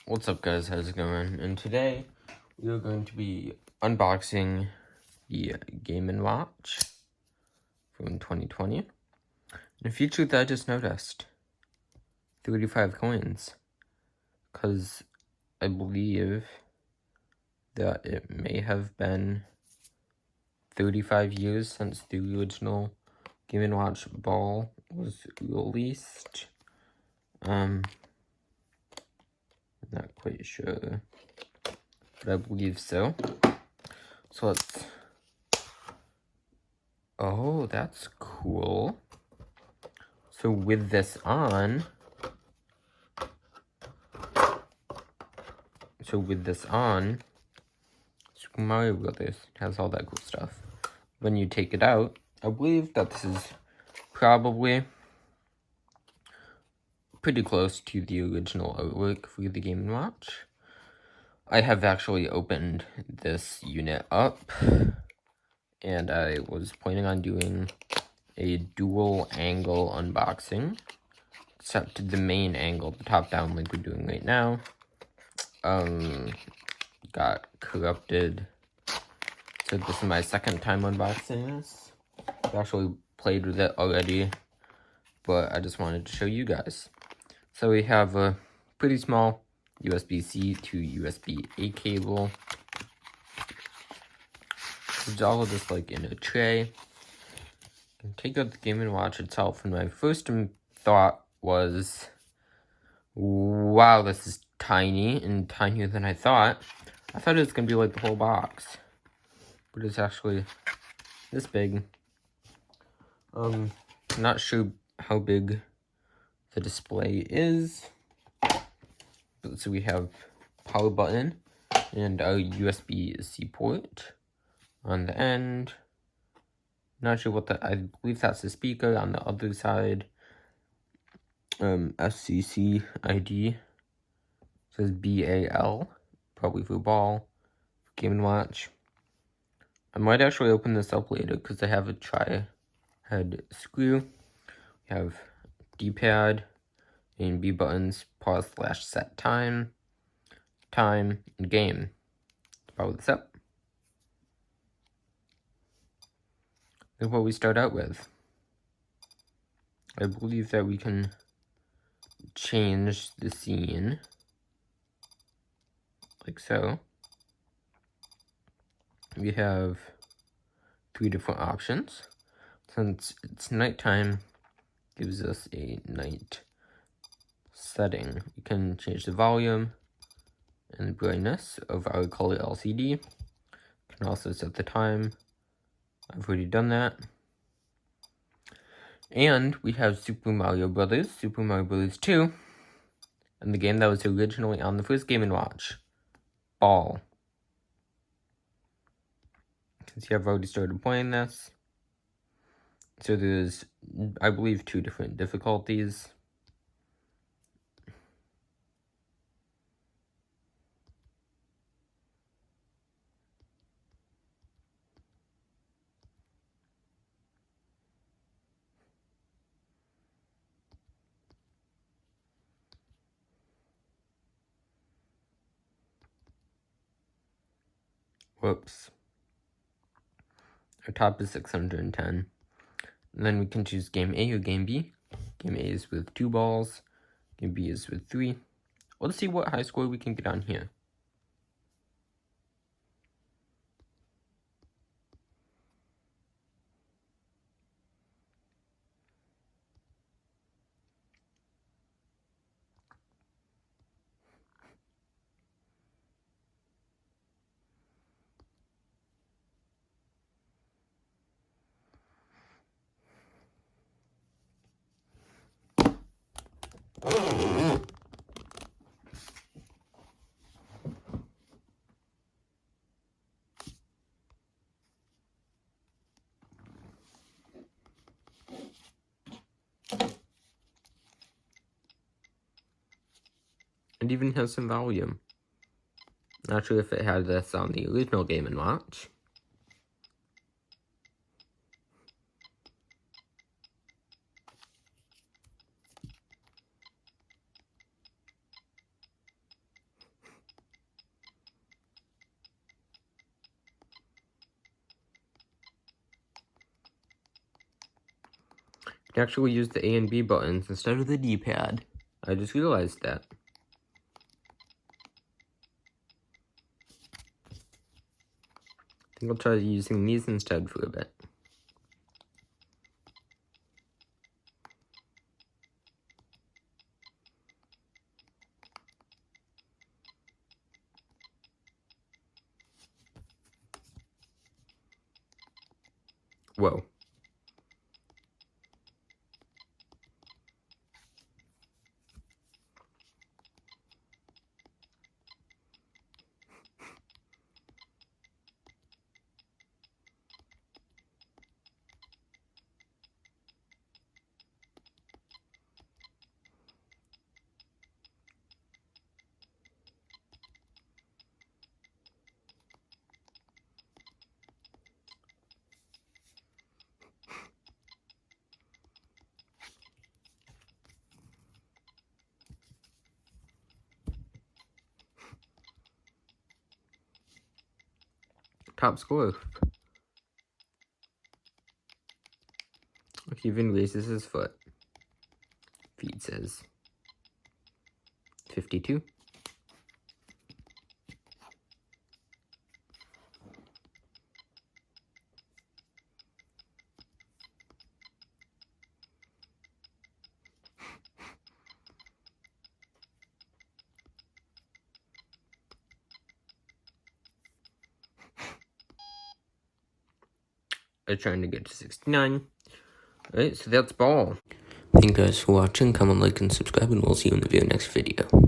What's up, guys? How's it going? And today we are going to be unboxing the Game & Watch from 2020. And a feature that I just noticed, 35 coins, because I believe that it may have been 35 years since the original Game & Watch ball was released. Not quite sure, but I believe so. So let's... Oh, that's cool. So with this on, Super Mario Brothers has all that cool stuff. When you take it out, I believe that this is probably pretty close to the original artwork for the Game & Watch. I have actually opened this unit up, and I was planning on doing a dual angle unboxing, except the main angle, the top down like we're doing right now, got corrupted. So this is my second time unboxing this. I've actually played with it already, but I just wanted to show you guys. So we have a pretty small USB-C to USB-A cable. There's all of this like in a tray. You can take out the Game & Watch itself, and my first thought was, wow, this is tiny and tinier than I thought. I thought it was gonna be like the whole box, but it's actually this big. Not sure how big the display is. So we have power button and a USB-C port on the end. Not sure what I believe that's the speaker. On the other side, SCC ID says BAL, probably for ball, Game & Watch. I might actually open this up later because I have a tri-head screw. We have D-pad and B buttons, pause/set time, and game. Let's power this up. Look what we start out with. I believe that we can change the scene like so. We have 3 different options. Since it's nighttime, gives us a night setting. We can change the volume and the brightness of our color LCD. We can also set the time. I've already done that. And we have Super Mario Brothers 2, and the game that was originally on the first Game & Watch, Ball. You can see I've already started playing this. So there's, I believe, 2 different difficulties. Whoops. Our top is 610. And then we can choose Game A or Game B. Game A is with 2 balls. Game B is with 3. Let's see what high score we can get on here. It even has some volume. Not sure if it had this on the original Game & Watch. can actually use the A and B buttons instead of the D-pad. I just realized that. I think I'll try using these instead for a bit. Whoa. Top score. He even raises his foot. Feed says 52. I'm trying to get to 69. Alright, so that's ball. Thank you guys for watching. Comment, like, and subscribe, and we'll see you in the next video.